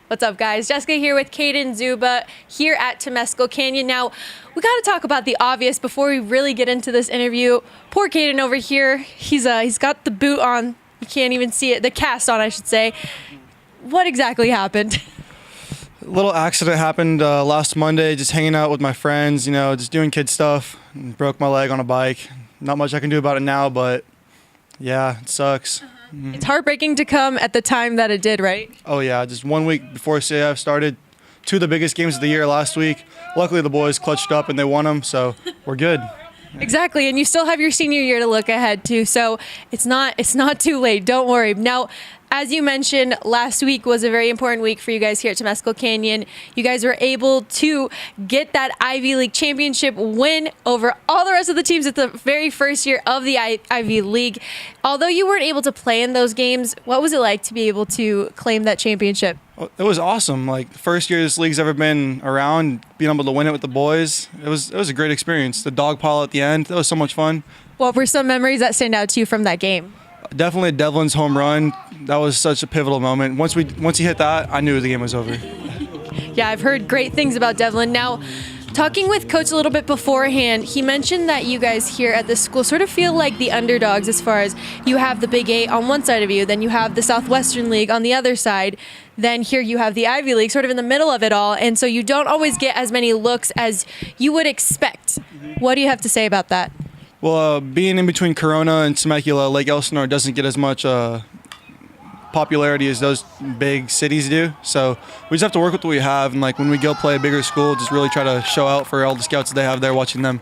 What's up, guys? Jessica here with Caden, Szuba here at Temescal Canyon. Now, we got to talk about the obvious before we really get into this interview. Poor Caden over here. He's got the boot on. You can't even see it. The cast on, I should say. What exactly happened? A little accident happened last Monday, just hanging out with my friends, just doing kid stuff. And broke my leg on a bike. Not much I can do about it now, but yeah, it sucks. It's heartbreaking to come at the time that it did, right? Oh yeah, just 1 week before CIF started. Two of the biggest games of the year last week. Luckily the boys clutched up and they won them, so we're good. Exactly, and you still have your senior year to look ahead to, so it's not too late. Don't worry. Now, as you mentioned, last week was a very important week for you guys here at Temescal Canyon. You guys were able to get that Ivy League championship win over all the rest of the teams at the very first year of the Ivy League. Although you weren't able to play in those games, what was it like to be able to claim that championship? It was awesome. Like, the first year this league's ever been around, being able to win it with the boys, it was a great experience. The dog pile at the end, that was so much fun. What were some memories that stand out to you from that game? Definitely Devlin's home run. That was such a pivotal moment. Once he hit that, I knew the game was over. Yeah, I've heard great things about Devlin. Now, talking with Coach a little bit beforehand, he mentioned that you guys here at this school sort of feel like the underdogs as far as you have the Big Eight on one side of you, then you have the Southwestern League on the other side, then here you have the Ivy League sort of in the middle of it all, and so you don't always get as many looks as you would expect. What do you have to say about that? Well, being in between Corona and Temecula, Lake Elsinore doesn't get as much popularity as those big cities do. So we just have to work with what we have, and like when we go play a bigger school, just really try to show out for all the scouts that they have there watching them.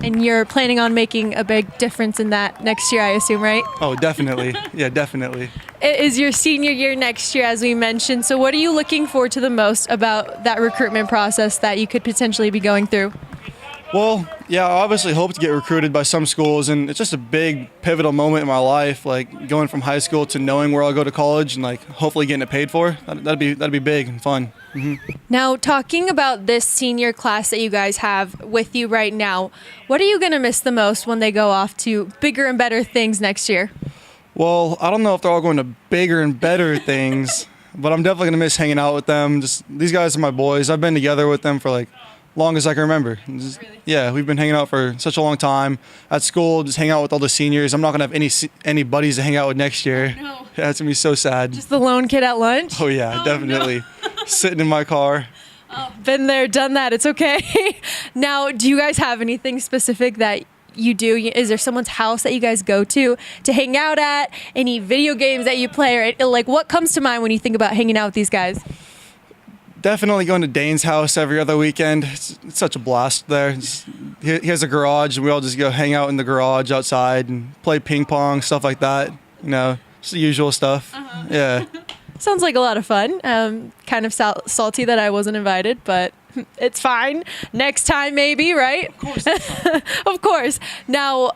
And you're planning on making a big difference in that next year, I assume, right? Oh, definitely. Yeah, definitely. It is your senior year next year, as we mentioned. So what are you looking forward to the most about that recruitment process that you could potentially be going through? Well, yeah, I obviously hope to get recruited by some schools, and it's just a big pivotal moment in my life, like going from high school to knowing where I'll go to college and like hopefully getting it paid for. That'd be big and fun. Now, talking about this senior class that you guys have with you right now, what are you going to miss the most when they go off to bigger and better things next year? Well, I don't know if they're all going to bigger and better things, but I'm definitely going to miss hanging out with them. Just these guys are my boys. I've been together with them for like long as I can remember. Just, really? Yeah, we've been hanging out for such a long time. At school, just hang out with all the seniors. I'm not going to have any buddies to hang out with next year. No. Yeah, it's going to be so sad. Just the lone kid at lunch? Oh, yeah, definitely. No. Sitting in my car. Oh, been there, done that. It's okay. Now, do you guys have anything specific that you do? Is there someone's house that you guys go to hang out at? Any video games that you play? Or like, what comes to mind when you think about hanging out with these guys? Definitely going to Dane's house every other weekend. It's such a blast there. He has a garage, and we all just go hang out in the garage outside and play ping pong, stuff like that. Just the usual stuff. Yeah. Sounds like a lot of fun. Kind of salty that I wasn't invited, but it's fine. Next time, maybe, right? Of course. Of course. Now,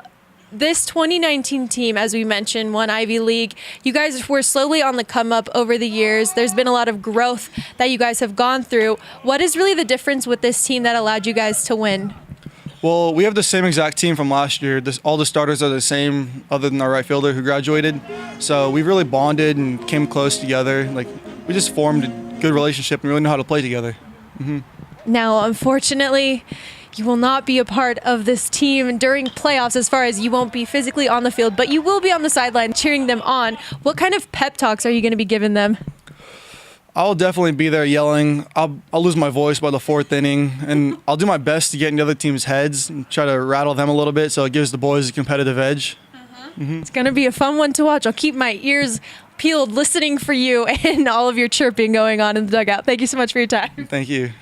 this 2019 team, as we mentioned, won Ivy League. You guys were slowly on the come up over the years. There's been a lot of growth that you guys have gone through. What is really the difference with this team that allowed you guys to win? Well, we have the same exact team from last year. All the starters are the same, other than our right fielder who graduated. So we really bonded and came close together. Like, we just formed a good relationship and really know how to play together. Now, unfortunately, you will not be a part of this team during playoffs, as far as you won't be physically on the field, but you will be on the sideline cheering them on. What kind of pep talks are you going to be giving them? I'll definitely be there yelling. I'll lose my voice by the fourth inning, and I'll do my best to get in the other team's heads and try to rattle them a little bit so it gives the boys a competitive edge. It's going to be a fun one to watch. I'll keep my ears peeled listening for you and all of your chirping going on in the dugout. Thank you so much for your time. Thank you.